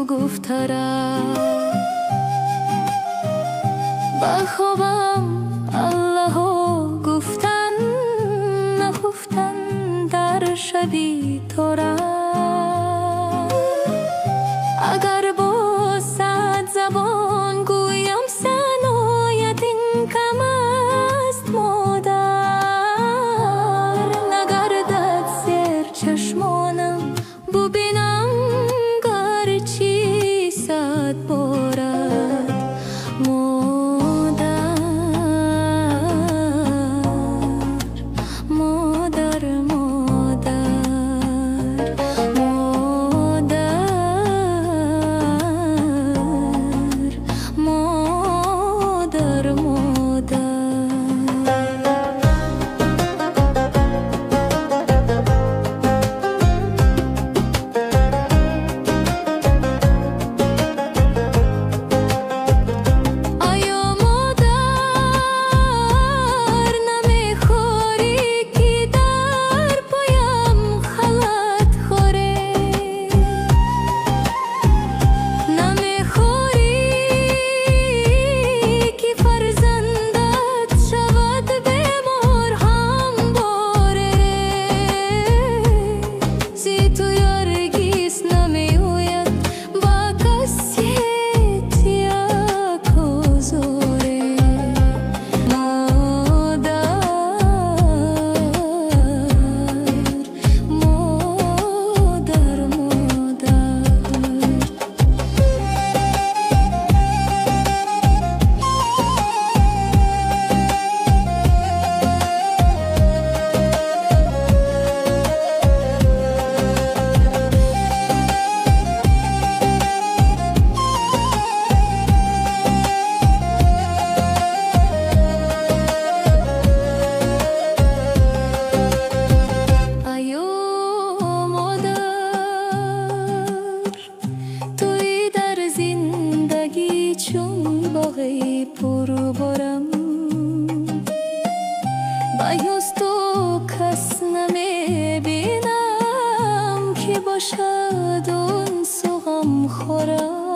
گفترم بخوابم اللهو گفتن نخفتن در شبی تو را اگر با 100 زبان گویم سنایت این کم است مادر نگردد زیر چشمانم ببینم گرچه 100 بارد مادر مادر مادر چون باغی پربارم بیاز تو کس نمیبینم که باشد اون سوغم خورم